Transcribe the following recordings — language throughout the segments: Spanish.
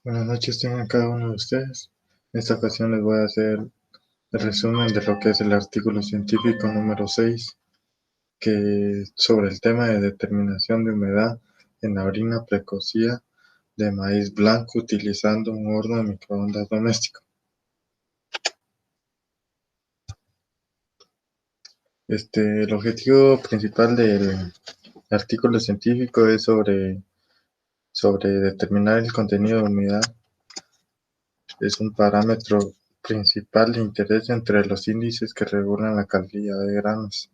Buenas noches tengan cada uno de ustedes. En esta ocasión les voy a hacer el resumen de lo que es el artículo científico número 6, que sobre el tema de determinación de humedad en la orina precocida de maíz blanco utilizando un horno de microondas doméstico. El objetivo principal del artículo científico es sobre determinar el contenido de humedad. Es un parámetro principal de interés entre los índices que regulan la calidad de granos,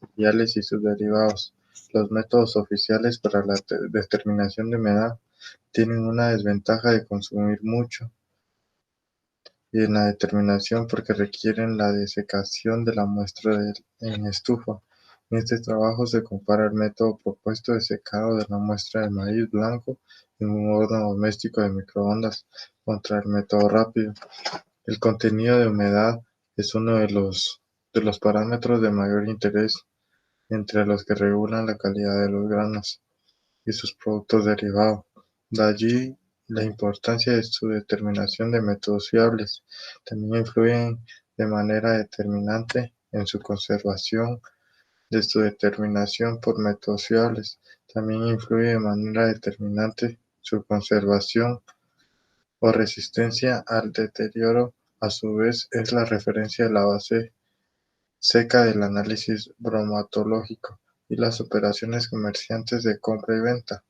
cereales y sus derivados. Los métodos oficiales para la determinación de humedad tienen una desventaja de consumir mucho y en la determinación porque requieren la desecación de la muestra en estufa. En este trabajo se compara el método propuesto de secado de la muestra de maíz blanco en un horno doméstico de microondas contra el método rápido. El contenido de humedad es uno de los parámetros de mayor interés entre los que regulan la calidad de los granos y sus productos derivados. De allí la importancia de su determinación de métodos fiables. También influyen de manera determinante en su conservación. De su determinación por métodos fiables también influye de manera determinante su conservación o resistencia al deterioro. A su vez, es la referencia de la base seca del análisis bromatológico y las operaciones comerciantes de compra y venta.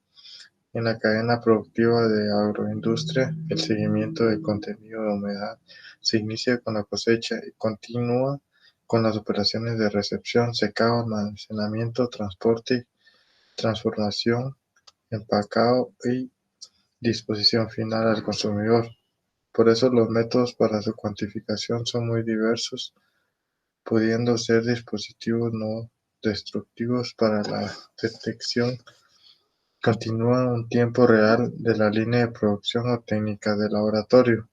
En la cadena productiva de agroindustria, el seguimiento del contenido de humedad se inicia con la cosecha y continúa con las operaciones de recepción, secado, almacenamiento, transporte, transformación, empacado y disposición final al consumidor. Por eso los métodos para su cuantificación son muy diversos, pudiendo ser dispositivos no destructivos para la detección continúa un tiempo real de la línea de producción o técnicas de laboratorio.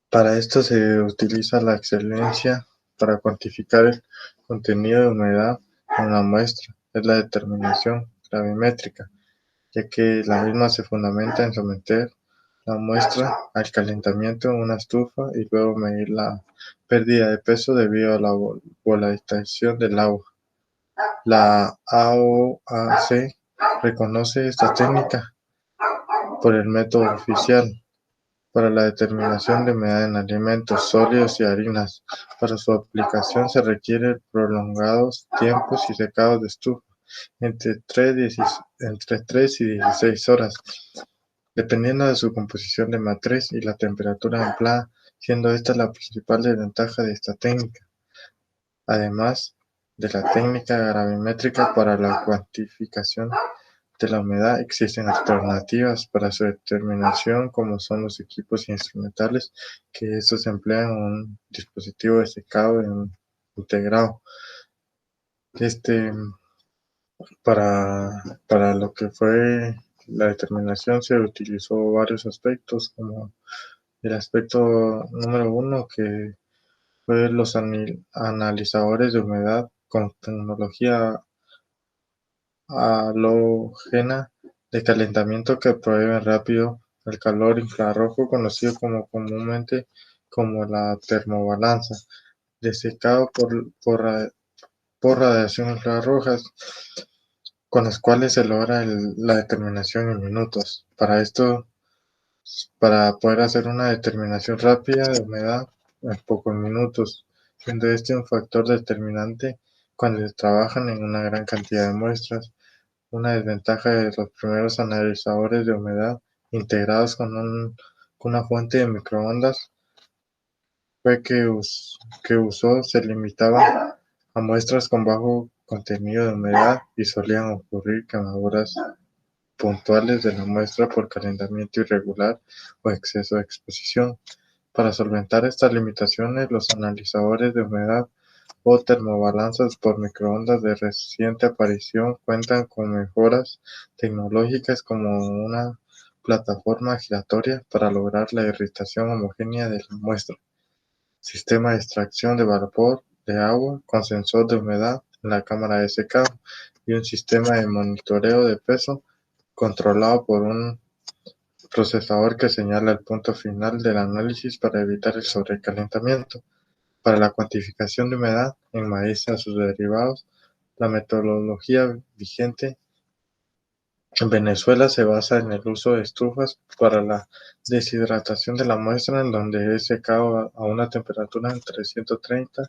Para esto se utiliza la excelencia para cuantificar el contenido de humedad en una muestra, es la determinación gravimétrica, ya que la misma se fundamenta en someter la muestra al calentamiento en una estufa y luego medir la pérdida de peso debido a la volatilización del agua. La AOAC reconoce esta técnica por el método oficial para la determinación de humedad en alimentos sólidos y harinas. Para su aplicación se requieren prolongados tiempos y secados de estufa entre 3 y 16 horas, dependiendo de su composición de matriz y la temperatura empleada, siendo esta la principal desventaja de esta técnica. Además de la técnica gravimétrica para la cuantificación de la humedad, existen alternativas para su determinación, como son los equipos instrumentales, que estos emplean un dispositivo de secado integrado. Este, para lo que fue la determinación se utilizó varios aspectos, como el aspecto número uno, que fue los analizadores de humedad con tecnología halógena de calentamiento que proveen rápido el calor infrarrojo, conocido comúnmente como la termobalanza, de secado por radiación infrarrojas, con las cuales se logra la determinación en minutos. Para esto, para poder hacer una determinación rápida de humedad en pocos minutos, siendo este un factor determinante cuando se trabajan en una gran cantidad de muestras. Una desventaja de los primeros analizadores de humedad integrados con una fuente de microondas fue que usó se limitaba a muestras con bajo contenido de humedad y solían ocurrir quemaduras puntuales de la muestra por calentamiento irregular o exceso de exposición. Para solventar estas limitaciones, los analizadores de humedad o termobalanzas por microondas de reciente aparición cuentan con mejoras tecnológicas como una plataforma giratoria para lograr la irritación homogénea de la muestra, sistema de extracción de vapor de agua con sensor de humedad en la cámara de secado y un sistema de monitoreo de peso controlado por un procesador que señala el punto final del análisis para evitar el sobrecalentamiento. Para la cuantificación de humedad en maíz a sus derivados, la metodología vigente en Venezuela se basa en el uso de estufas para la deshidratación de la muestra, en donde es secado a una temperatura entre 130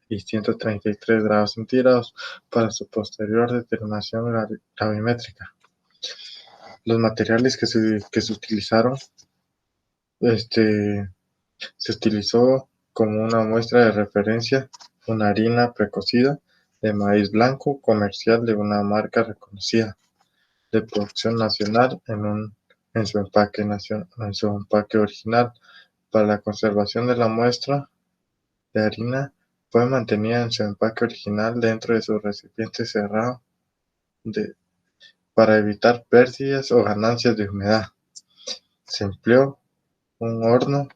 y 133 grados centígrados para su posterior determinación gravimétrica. Los materiales que se utilizaron, se utilizó como una muestra de referencia una harina precocida de maíz blanco comercial de una marca reconocida de producción nacional en su empaque original. Para la conservación de la muestra de harina fue mantenida en su empaque original dentro de su recipiente cerrado para evitar pérdidas o ganancias de humedad. Se empleó un horno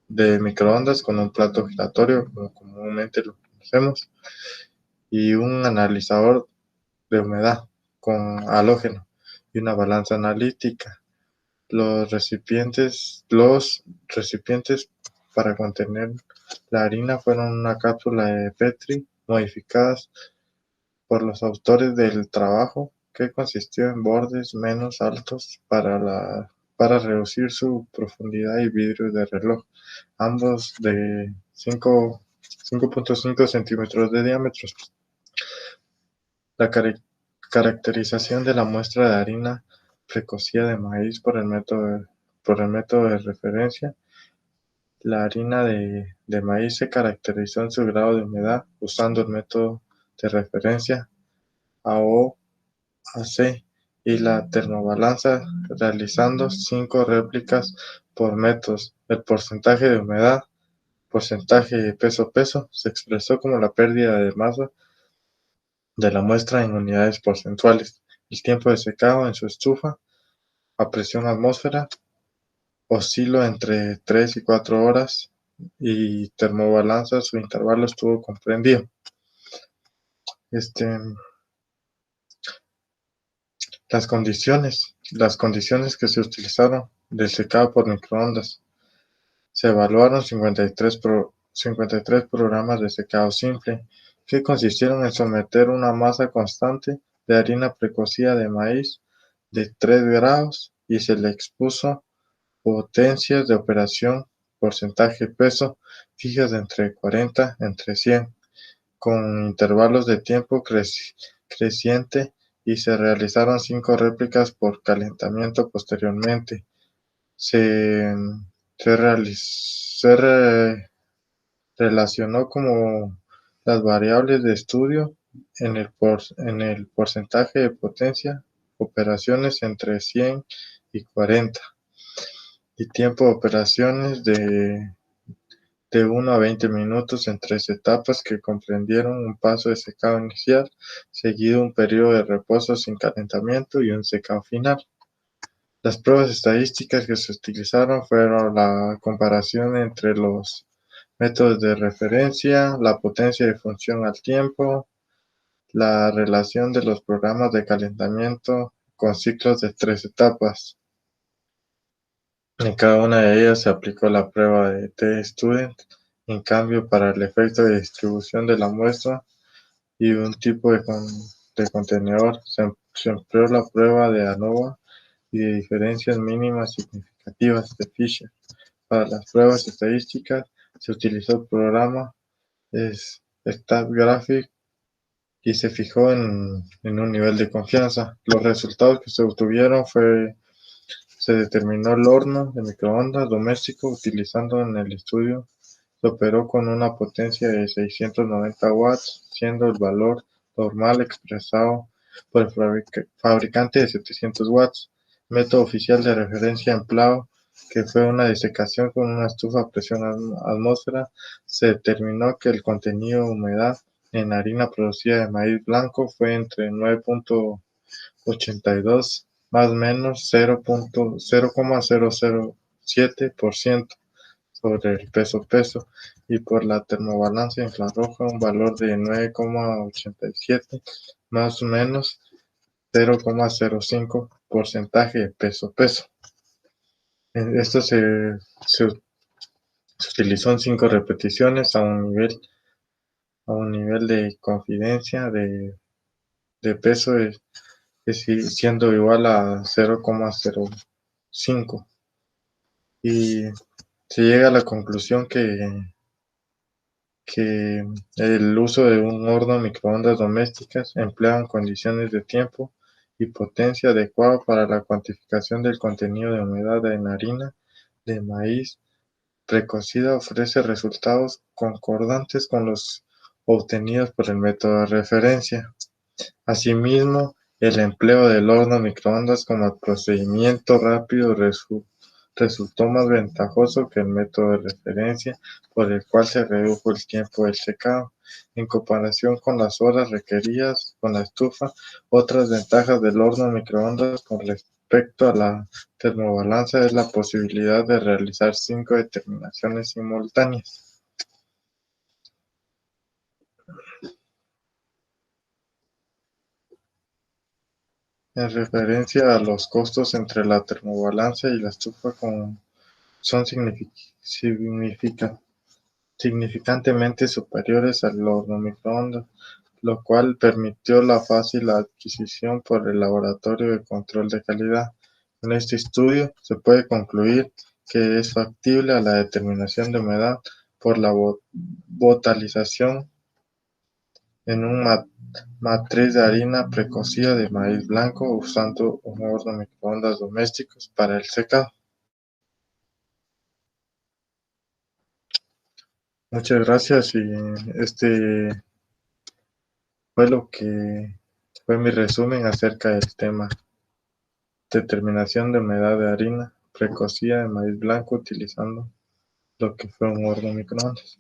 de microondas con un plato giratorio, como comúnmente lo conocemos, y un analizador de humedad con halógeno y una balanza analítica. Los recipientes para contener la harina fueron una cápsula de Petri modificadas por los autores del trabajo, que consistió en bordes menos altos para reducir su profundidad, y vidrios de reloj, ambos de 5.5 centímetros de diámetro. La caracterización de la muestra de harina precocida de maíz por el método de referencia. La harina de maíz se caracterizó en su grado de humedad usando el método de referencia AO-AC y la termobalanza, realizando 5 réplicas por metros. El porcentaje de humedad, porcentaje peso-peso, se expresó como la pérdida de masa de la muestra en unidades porcentuales. El tiempo de secado en su estufa a presión atmósfera osciló entre 3 y 4 horas, y termobalanza su intervalo estuvo comprendido. Las condiciones que se utilizaron del secado por microondas. Se evaluaron 53 programas de secado simple, que consistieron en someter una masa constante de harina precocida de maíz de 3 grados y se le expuso potencias de operación, porcentaje peso, fijas de entre 40 entre 100, con intervalos de tiempo creciente, y se realizaron 5 réplicas por calentamiento posteriormente. Se relacionó como las variables de estudio en el porcentaje de potencia, operaciones entre 100 y 40, y tiempo de operaciones de 1 a 20 minutos en 3 etapas que comprendieron un paso de secado inicial, seguido un periodo de reposo sin calentamiento y un secado final. Las pruebas estadísticas que se utilizaron fueron la comparación entre los métodos de referencia, la potencia de función al tiempo, la relación de los programas de calentamiento con ciclos de 3 etapas. En cada una de ellas se aplicó la prueba de T-Student. En cambio, para el efecto de distribución de la muestra y un tipo de contenedor, se empleó la prueba de ANOVA y de diferencias mínimas significativas de Fisher. Para las pruebas estadísticas se utilizó el programa StatGraphic y se fijó en un nivel de confianza. Los resultados que se obtuvieron se determinó el horno de microondas doméstico utilizando en el estudio. Se operó con una potencia de 690 watts, siendo el valor normal expresado por el fabricante de 700 watts. Método oficial de referencia empleado, que fue una desecación con una estufa a presión atmósfera, se determinó que el contenido de humedad en harina producida de maíz blanco fue entre 9.82 más o menos 0.007% sobre el peso, y por la termobalanza infrarroja un valor de 9.87 más o menos 0.05% de peso. Esto se utilizó en 5 repeticiones a un nivel de confidencia de peso siendo igual a 0,05 y se llega a la conclusión que el uso de un horno microondas domésticas empleado en condiciones de tiempo y potencia adecuado para la cuantificación del contenido de humedad en harina de maíz precocida ofrece resultados concordantes con los obtenidos por el método de referencia. Asimismo, el empleo del horno microondas como procedimiento rápido resultó más ventajoso que el método de referencia, por el cual se redujo el tiempo del secado. En comparación con las horas requeridas con la estufa, otras ventajas del horno microondas con respecto a la termobalanza es la posibilidad de realizar 5 determinaciones simultáneas. En referencia a los costos entre la termobalanza y la estufa son significantemente superiores al horno microondas, lo cual permitió la fácil adquisición por el Laboratorio de Control de Calidad. En este estudio se puede concluir que es factible a la determinación de humedad por la botanización en una matriz de harina precocida de maíz blanco usando un horno microondas domésticos para el secado. Muchas gracias y este fue lo que fue mi resumen acerca del tema: determinación de humedad de harina precocida de maíz blanco utilizando lo que fue un horno microondas.